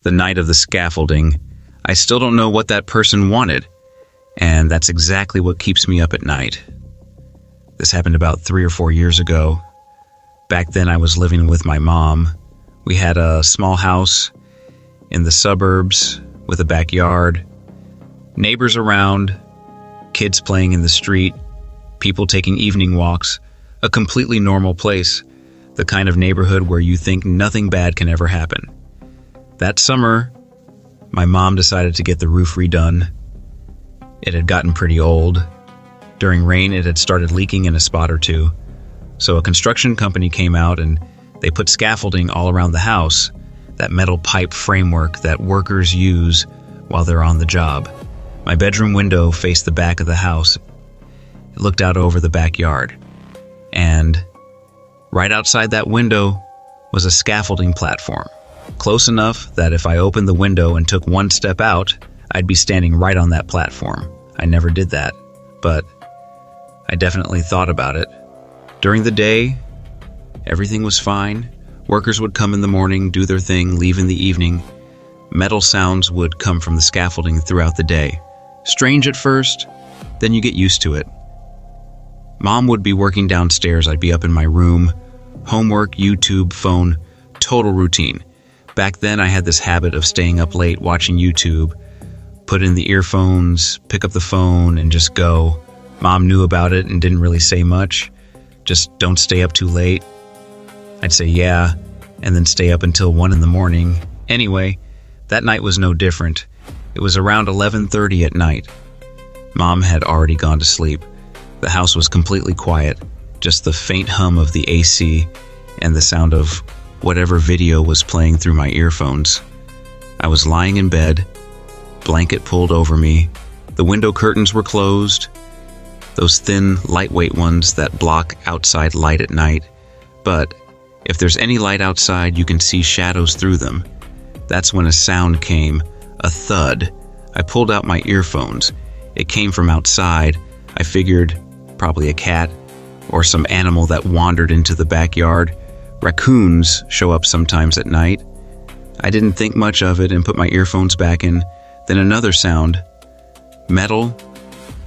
The night of the scaffolding, I still don't know what that person wanted, and that's exactly what keeps me up at night. This happened about 3 or 4 years ago. Back then I was living with my mom. We had a small house in the suburbs with a backyard, neighbors around, kids playing in the street, people taking evening walks, a completely normal place, the kind of neighborhood where you think nothing bad can ever happen. That summer, my mom decided to get the roof redone. It had gotten pretty old. During rain, it had started leaking in a spot or two. So a construction company came out and they put scaffolding all around the house, that metal pipe framework that workers use while they're on the job. My bedroom window faced the back of the house. It looked out over the backyard. And right outside that window was a scaffolding platform, close enough that if I opened the window and took one step out, I'd be standing right on that platform. I never did that, but I definitely thought about it. During the day, everything was fine. Workers would come in the morning, do their thing, leave in the evening. Metal sounds would come from the scaffolding throughout the day. Strange at first, then you get used to it. Mom would be working downstairs, I'd be up in my room. Homework, YouTube, phone, total routine. Back then I had this habit of staying up late watching YouTube, put in the earphones, pick up the phone, and just go. Mom knew about it and didn't really say much. Just don't stay up too late. I'd say yeah, and then stay up until 1 in the morning. Anyway, that night was no different. It was around 11:30 at night. Mom had already gone to sleep. The house was completely quiet, just the faint hum of the AC and the sound of whatever video was playing through my earphones. I was lying in bed, blanket pulled over me. The window curtains were closed, those thin, lightweight ones that block outside light at night. But if there's any light outside, you can see shadows through them. That's when a sound came, a thud. I pulled out my earphones. It came from outside. I figured probably a cat or some animal that wandered into the backyard. Raccoons show up sometimes at night. I didn't think much of it and put my earphones back in. Then another sound. Metal.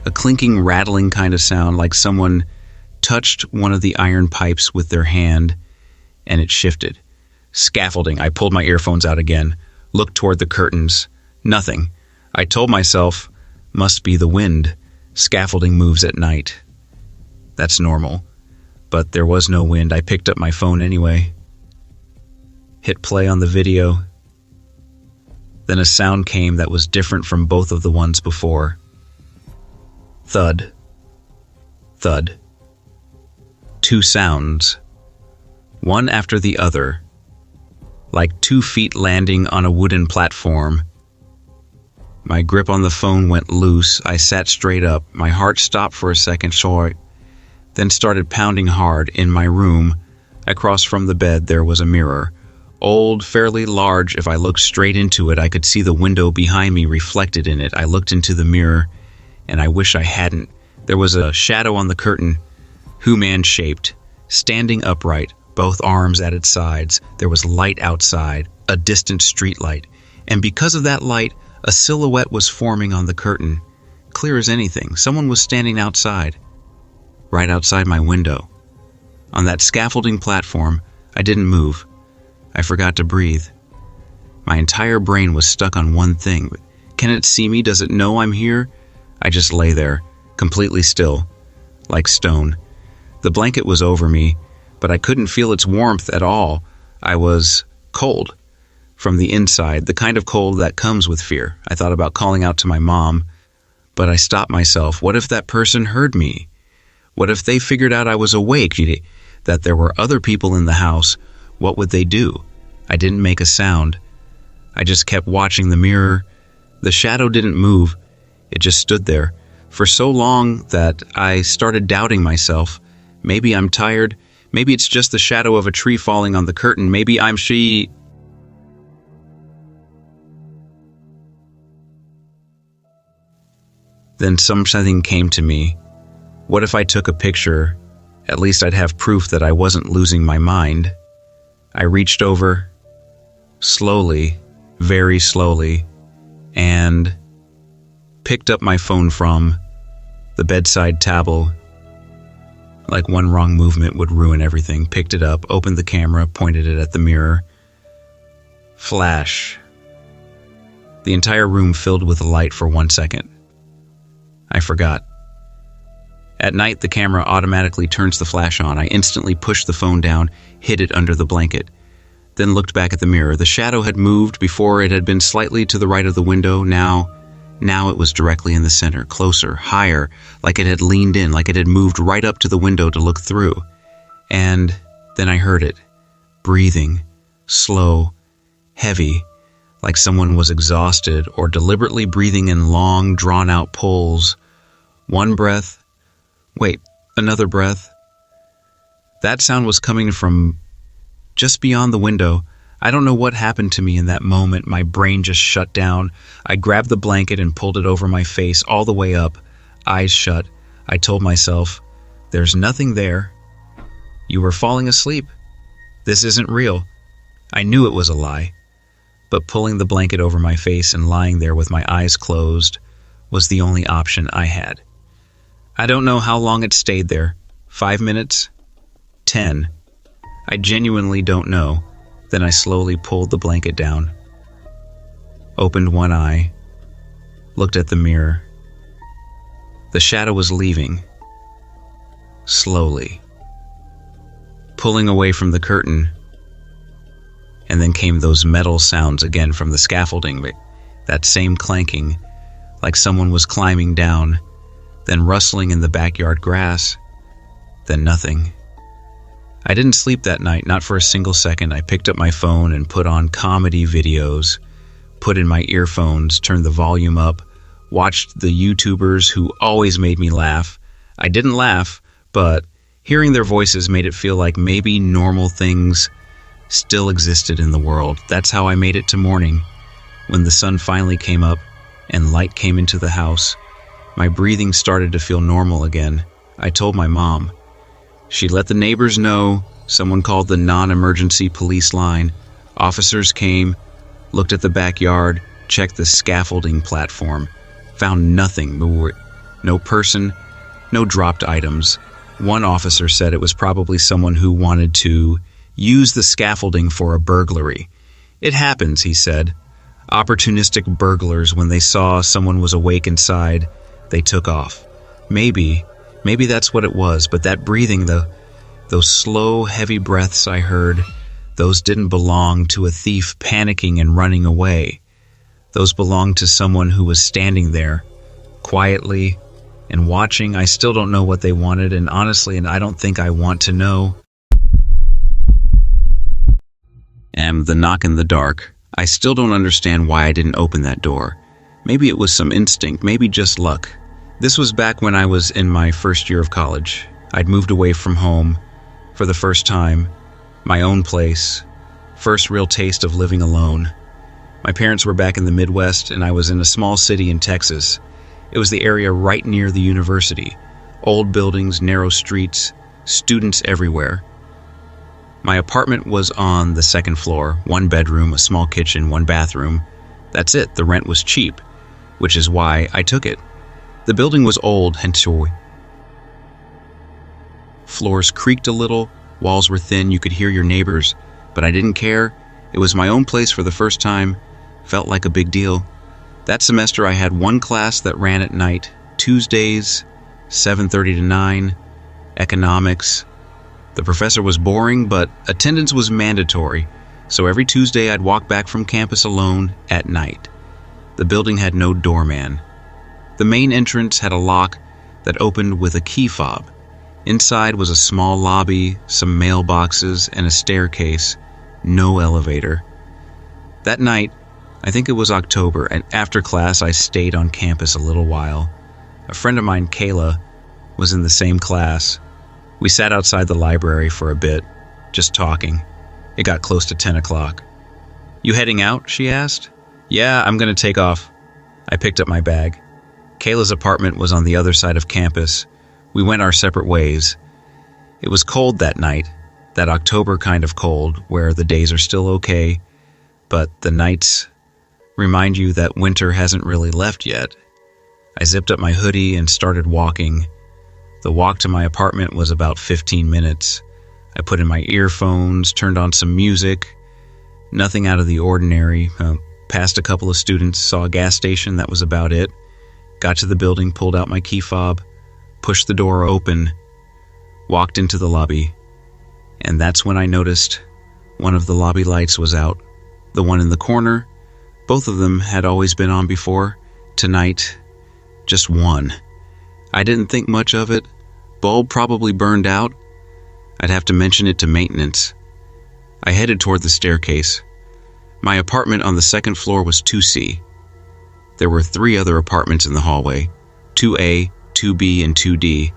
A clinking, rattling kind of sound, like someone touched one of the iron pipes with their hand and it shifted. Scaffolding. I pulled my earphones out again, looked toward the curtains. Nothing. I told myself, must be the wind. Scaffolding moves at night. That's normal. But there was no wind. I picked up my phone anyway. Hit play on the video. Then a sound came that was different from both of the ones before. Thud. Thud. 2 sounds. One after the other. Like 2 feet landing on a wooden platform. My grip on the phone went loose. I sat straight up. My heart stopped for a second short, then started pounding hard. In my room, across from the bed, there was a mirror. Old, fairly large. If I looked straight into it, I could see the window behind me reflected in it. I looked into the mirror, and I wish I hadn't. There was a shadow on the curtain, human-shaped, standing upright, both arms at its sides. There was light outside, a distant street light, and because of that light, a silhouette was forming on the curtain, clear as anything. Someone was standing outside, right outside my window. On that scaffolding platform, I didn't move. I forgot to breathe. My entire brain was stuck on one thing. Can it see me? Does it know I'm here? I just lay there, completely still, like stone. The blanket was over me, but I couldn't feel its warmth at all. I was cold. From the inside, the kind of cold that comes with fear. I thought about calling out to my mom, but I stopped myself. What if that person heard me? What if they figured out I was awake, that there were other people in the house? What would they do? I didn't make a sound. I just kept watching the mirror. The shadow didn't move. It just stood there for so long that I started doubting myself. Maybe I'm tired. Maybe it's just the shadow of a tree falling on the curtain. Maybe I'm she... Then something came to me. What if I took a picture? At least I'd have proof that I wasn't losing my mind. I reached over, slowly, very slowly, and picked up my phone from the bedside table. Like one wrong movement would ruin everything. Picked it up, opened the camera, pointed it at the mirror. Flash. The entire room filled with light for 1 second. I forgot. At night, the camera automatically turns the flash on. I instantly pushed the phone down, hid it under the blanket, then looked back at the mirror. The shadow had moved. Before, it had been slightly to the right of the window. Now it was directly in the center, closer, higher, like it had leaned in, like it had moved right up to the window to look through. And then I heard it, breathing, slow, heavy, like someone was exhausted or deliberately breathing in long, drawn-out pulls. One breath. Wait, another breath. That sound was coming from just beyond the window. I don't know what happened to me in that moment. My brain just shut down. I grabbed the blanket and pulled it over my face all the way up, eyes shut. I told myself, there's nothing there. You were falling asleep. This isn't real. I knew it was a lie. But pulling the blanket over my face and lying there with my eyes closed was the only option I had. I don't know how long it stayed there. 5 minutes? 10? I genuinely don't know. Then I slowly pulled the blanket down, opened one eye, looked at the mirror. The shadow was leaving, slowly, pulling away from the curtain, and then came those metal sounds again from the scaffolding, that same clanking, like someone was climbing down, then rustling in the backyard grass, then nothing. I didn't sleep that night, not for a single second. I picked up my phone and put on comedy videos, put in my earphones, turned the volume up, watched the YouTubers who always made me laugh. I didn't laugh, but hearing their voices made it feel like maybe normal things still existed in the world. That's how I made it to morning. When the sun finally came up and light came into the house, my breathing started to feel normal again. I told my mom. She let the neighbors know. Someone called the non-emergency police line. Officers came, looked at the backyard, checked the scaffolding platform, found nothing. No person, no dropped items. One officer said it was probably someone who wanted to use the scaffolding for a burglary. It happens, he said. Opportunistic burglars, when they saw someone was awake inside, they took off. Maybe that's what it was, but that breathing, those slow, heavy breaths I heard, those didn't belong to a thief panicking and running away. Those belonged to someone who was standing there, quietly and watching. I still don't know what they wanted, and honestly, I don't think I want to know. And the knock in the dark. I still don't understand why I didn't open that door. Maybe it was some instinct, maybe just luck. This was back when I was in my first year of college. I'd moved away from home for the first time, my own place, first real taste of living alone. My parents were back in the Midwest, and I was in a small city in Texas. It was the area right near the university. Old buildings, narrow streets, students everywhere. My apartment was on the second floor, 1 bedroom, a small kitchen, 1 bathroom. That's it. The rent was cheap, which is why I took it. The building was old, hence floors creaked a little, walls were thin, you could hear your neighbors, but I didn't care. It was my own place for the first time, felt like a big deal. That semester I had 1 class that ran at night, Tuesdays, 7:30 to 9, economics. The professor was boring, but attendance was mandatory, so every Tuesday I'd walk back from campus alone at night. The building had no doorman. The main entrance had a lock that opened with a key fob. Inside was a small lobby, some mailboxes, and a staircase. No elevator. That night, I think it was October, and after class I stayed on campus a little while. A friend of mine, Kayla, was in the same class. We sat outside the library for a bit, just talking. It got close to 10 o'clock. "You heading out?" she asked. "Yeah, I'm going to take off." I picked up my bag. Kayla's apartment was on the other side of campus. We went our separate ways. It was cold that night, that October kind of cold, where the days are still okay, but the nights remind you that winter hasn't really left yet. I zipped up my hoodie and started walking. The walk to my apartment was about 15 minutes. I put in my earphones, turned on some music. Nothing out of the ordinary. Passed a couple of students, saw a gas station, that was about it. Got to the building, pulled out my key fob, pushed the door open, walked into the lobby. And that's when I noticed one of the lobby lights was out. The one in the corner, both of them had always been on before. Tonight, just one. I didn't think much of it. Bulb probably burned out. I'd have to mention it to maintenance. I headed toward the staircase. My apartment on the second floor was 2C. There were 3 other apartments in the hallway, 2A, 2B, and 2D.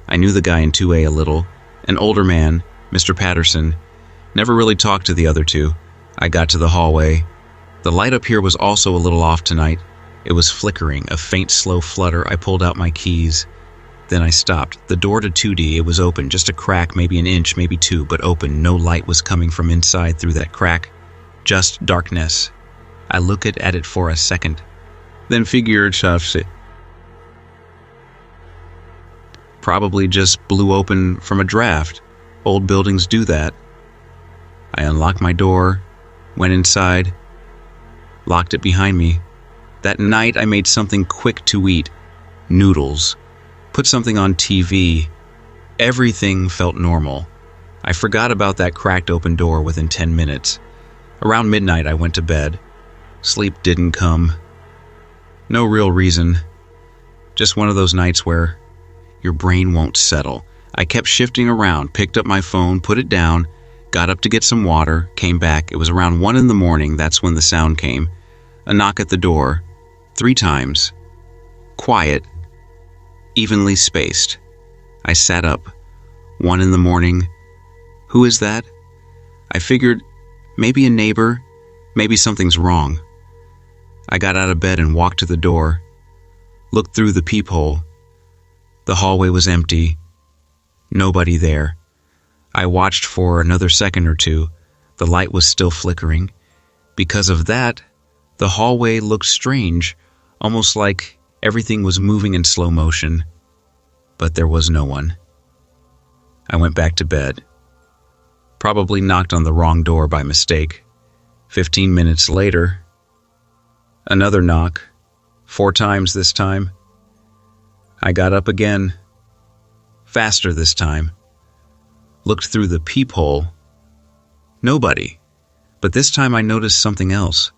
I knew the guy in 2A a little, an older man, Mr. Patterson. Never really talked to the other 2. I got to the hallway. The light up here was also a little off tonight. It was flickering, a faint, slow flutter. I pulled out my keys. Then I stopped. The door to 2D, it was open, just a crack, maybe an inch, maybe 2, but open. No light was coming from inside through that crack. Just darkness. I looked at it for a second. Then figured, probably just blew open from a draft. Old buildings do that. I unlocked my door, went inside, locked it behind me. That night I made something quick to eat. Noodles. Put something on TV. Everything felt normal. I forgot about that cracked open door within 10 minutes. Around midnight I went to bed. Sleep didn't come. No real reason. Just one of those nights where your brain won't settle. I kept shifting around, picked up my phone, put it down, got up to get some water, came back. It was around 1 in the morning, that's when the sound came. A knock at the door. 3 times. Quiet. Evenly spaced. I sat up. 1 in the morning. Who is that? I figured, maybe a neighbor, maybe something's wrong. I got out of bed and walked to the door. Looked through the peephole. The hallway was empty. Nobody there. I watched for another second or 2. The light was still flickering. Because of that, the hallway looked strange, almost like everything was moving in slow motion. But there was no one. I went back to bed. Probably knocked on the wrong door by mistake. 15 minutes later, another knock. 4 times this time. I got up again. Faster this time. Looked through the peephole. Nobody. But this time I noticed something else.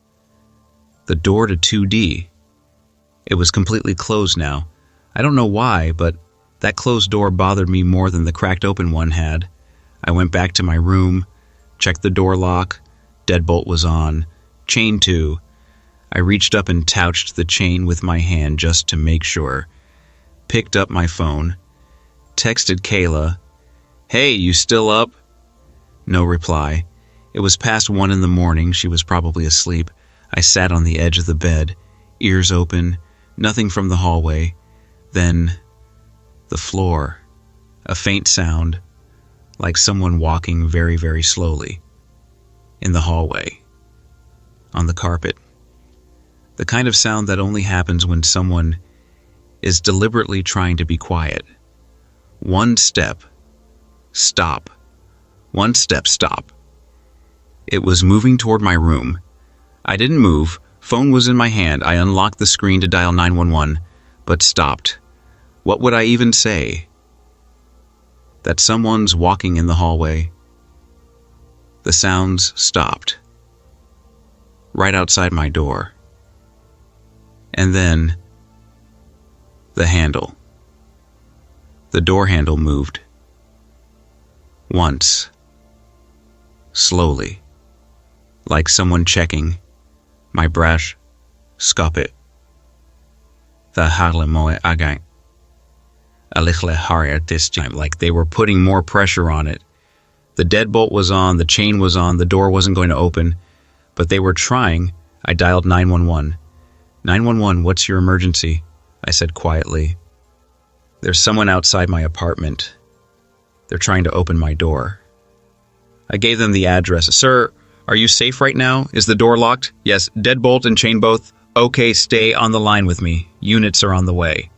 The door to 2D. It was completely closed now. I don't know why, but that closed door bothered me more than the cracked open one had. I went back to my room, checked the door lock. Deadbolt was on. Chain too. I reached up and touched the chain with my hand just to make sure. Picked up my phone. Texted Kayla. Hey, you still up? No reply. It was past 1 in the morning. She was probably asleep. I sat on the edge of the bed, ears open, nothing from the hallway. Then, the floor. A faint sound, like someone walking very, very slowly. In the hallway. On the carpet. The kind of sound that only happens when someone is deliberately trying to be quiet. 1 step. Stop. 1 step, stop. It was moving toward my room. I didn't move. Phone was in my hand. I unlocked the screen to dial 911, but stopped. What would I even say? That someone's walking in the hallway. The sounds stopped. Right outside my door. And then, the handle. The door handle moved. Once. Slowly. Like someone checking. My brush. Skop it. The harlemoe agang. Alichle harrier this time. Like they were putting more pressure on it. The deadbolt was on, the chain was on, the door wasn't going to open. But they were trying. I dialed 911. 911, what's your emergency? I said quietly. There's someone outside my apartment. They're trying to open my door. I gave them the address. Sir, Are you safe right now? Is the door locked? Yes. Deadbolt and chain both? Okay, stay on the line with me. Units are on the way.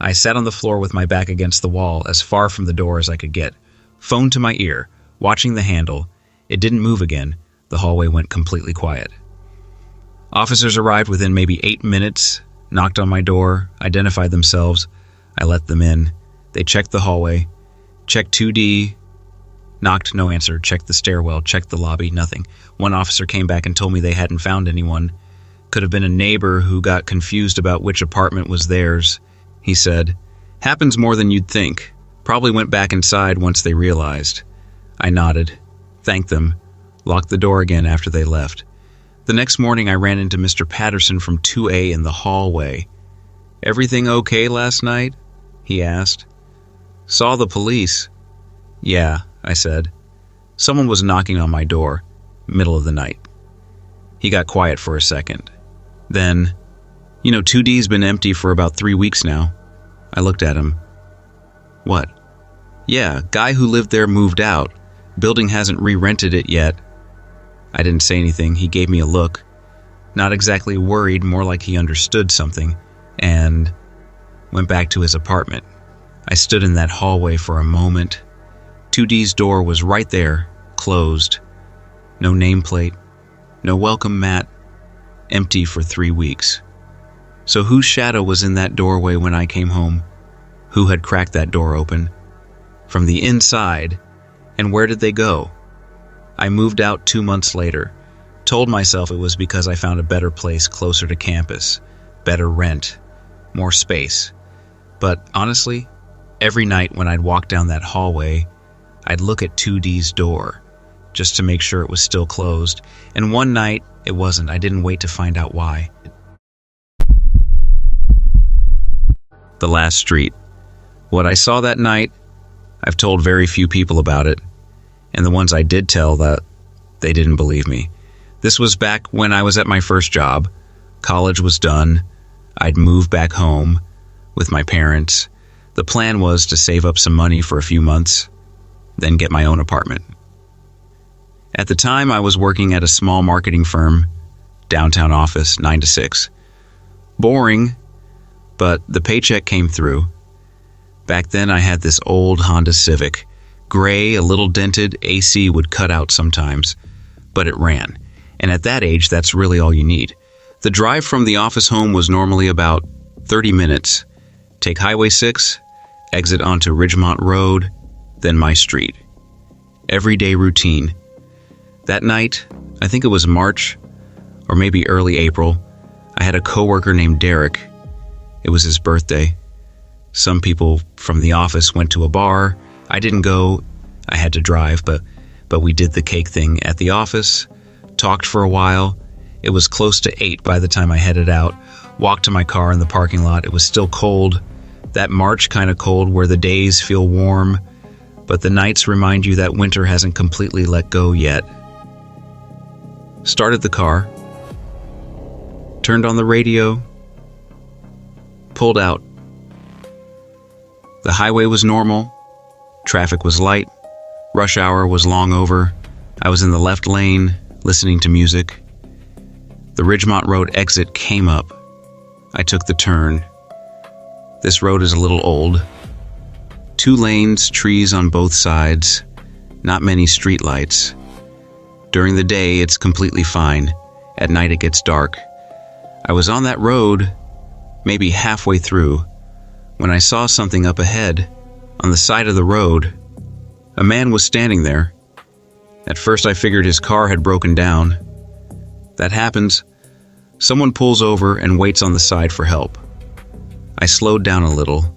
I sat on the floor with my back against the wall, as far from the door as I could get. Phone to my ear, watching the handle. It didn't move again. The hallway went completely quiet. Officers arrived within maybe 8 minutes, knocked on my door, identified themselves. I let them in. They checked the hallway, checked 2D, knocked, no answer, checked the stairwell, checked the lobby, nothing. One officer came back and told me they hadn't found anyone. Could have been a neighbor who got confused about which apartment was theirs. He said, happens more than you'd think. Probably went back inside once they realized. I nodded, thanked them, locked the door again after they left. The next morning I ran into Mr. Patterson from 2A in the hallway. Everything okay last night? He asked. Saw the police. Yeah, I said. Someone was knocking on my door, middle of the night. He got quiet for a second. Then, 2D's been empty for about 3 weeks now. I looked at him. What? Yeah, guy who lived there moved out. Building hasn't re-rented it yet. I didn't say anything. He gave me a look. Not exactly worried, more like he understood something, and went back to his apartment. I stood in that hallway for a moment. 2D's door was right there, closed. No nameplate, no welcome mat, empty for 3 weeks. So whose shadow was in that doorway when I came home? Who had cracked that door open? From the inside, and where did they go? I moved out 2 months later, told myself it was because I found a better place closer to campus, better rent, more space. But honestly, every night when I'd walk down that hallway, I'd look at 2D's door, just to make sure it was still closed. And one night, it wasn't. I didn't wait to find out why. The last street. What I saw that night, I've told very few people about it, and the ones I did tell, that they didn't believe me. This was back when I was at my first job. College was done. I'd moved back home with my parents. The plan was to save up some money for a few months, then get my own apartment. At the time, I was working at a small marketing firm, downtown office, 9 to 6. Boring, but the paycheck came through. Back then, I had this old Honda Civic. Gray, a little dented, AC would cut out sometimes, but it ran. And at that age, that's really all you need. The drive from the office home was normally about 30 minutes. Take Highway 6, exit onto Ridgemont Road, then my street. Everyday routine. That night, I think it was March, or maybe early April, I had a coworker named Derek. It was his birthday. Some people from the office went to a bar. I didn't go. I had to drive, but we did the cake thing at the office, talked for a while. It was close to 8 by the time I headed out, walked to my car in the parking lot. It was still cold, that March kind of cold where the days feel warm, but the nights remind you that winter hasn't completely let go yet. Started the car, turned on the radio, pulled out. The highway was normal, traffic was light, rush hour was long over. I was in the left lane, listening to music. The Ridgemont Road exit came up. I took the turn. This road is a little old. 2 lanes, trees on both sides, not many streetlights. During the day, it's completely fine. At night, it gets dark. I was on that road, maybe halfway through, when I saw something up ahead, on the side of the road. A man was standing there. At first, I figured his car had broken down. That happens. Someone pulls over and waits on the side for help. I slowed down a little,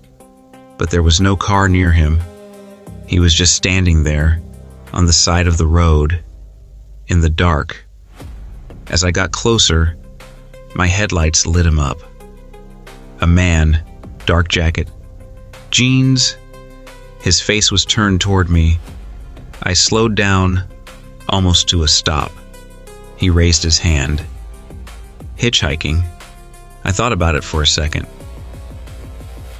but there was no car near him. He was just standing there, on the side of the road, in the dark. As I got closer, my headlights lit him up. A man, dark jacket, jeans. His face was turned toward me. I slowed down, almost to a stop. He raised his hand. Hitchhiking. I thought about it for a second.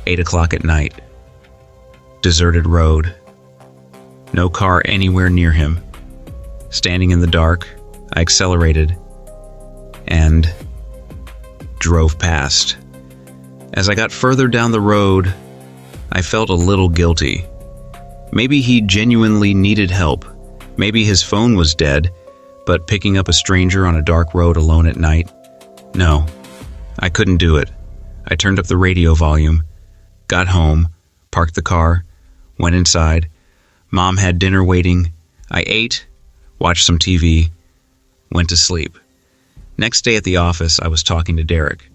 8 o'clock at night. Deserted road. No car anywhere near him. Standing in the dark, I accelerated and drove past. As I got further down the road, I felt a little guilty. Maybe he genuinely needed help. Maybe his phone was dead, but picking up a stranger on a dark road alone at night? No, I couldn't do it. I turned up the radio volume, got home, parked the car, went inside. Mom had dinner waiting. I ate, watched some TV, went to sleep. Next day at the office, I was talking to Derek.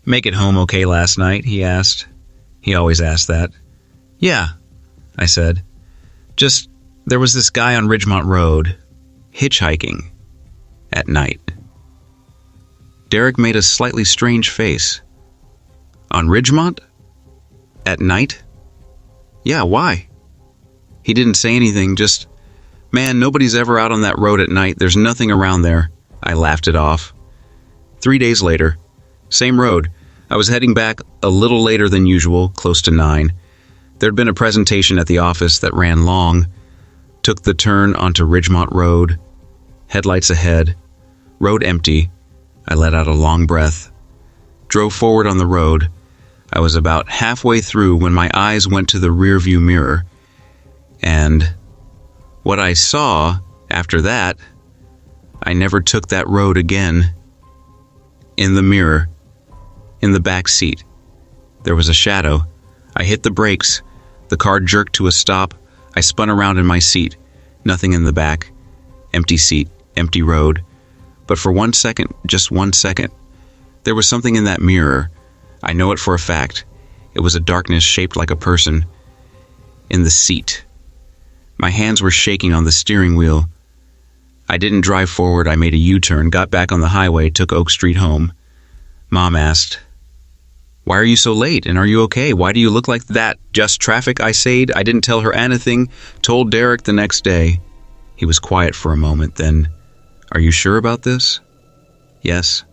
"Make it home okay last night?" he asked. He always asked that. "Yeah," I said. "Just, there was this guy on Ridgemont Road, hitchhiking, at night." Derek made a slightly strange face. "On Ridgemont? At night?" "Yeah, why?" He didn't say anything, just, "Man, nobody's ever out on that road at night. There's nothing around there." I laughed it off. 3 days later, same road. I was heading back a little later than usual, close to 9. There'd been a presentation at the office that ran long. Took the turn onto Ridgemont Road. Headlights ahead. Road empty. I let out a long breath. Drove forward on the road. I was about halfway through when my eyes went to the rearview mirror. And what I saw after that, I never took that road again. In the mirror, in the back seat, there was a shadow. I hit the brakes. The car jerked to a stop. I spun around in my seat. Nothing in the back. Empty seat, empty road. But for 1 second, just 1 second, there was something in that mirror. I know it for a fact. It was a darkness shaped like a person. In the seat. My hands were shaking on the steering wheel. I didn't drive forward. I made a U-turn, got back on the highway, took Oak Street home. Mom asked, "Why are you so late? And are you okay? Why do you look like that?" "Just traffic," I said. I didn't tell her anything. Told Derek the next day. He was quiet for a moment, then, "Are you sure about this?" "Yes."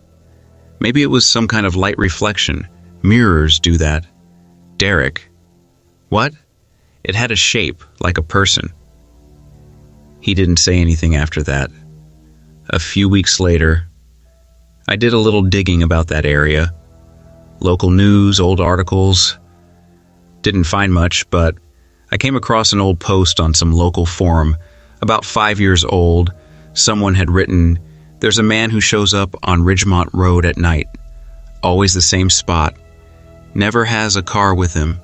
Maybe it was some kind of light reflection. Mirrors do that. Derek. What? It had a shape, like a person. He didn't say anything after that. A few weeks later, I did a little digging about that area. Local news, old articles. Didn't find much, but I came across an old post on some local forum, about 5 years old. Someone had written, "There's a man who shows up on Ridgemont Road at night. Always the same spot. Never has a car with him."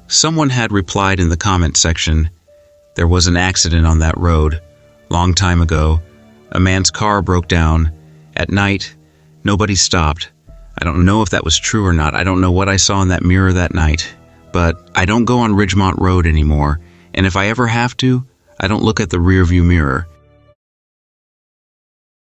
Someone had replied in the comment section, "There was an accident on that road. Long time ago. A man's car broke down. At night, nobody stopped. I don't know if that was true or not. I don't know what I saw in that mirror that night. But I don't go on Ridgemont Road anymore. And if I ever have to, I don't look at the rearview mirror.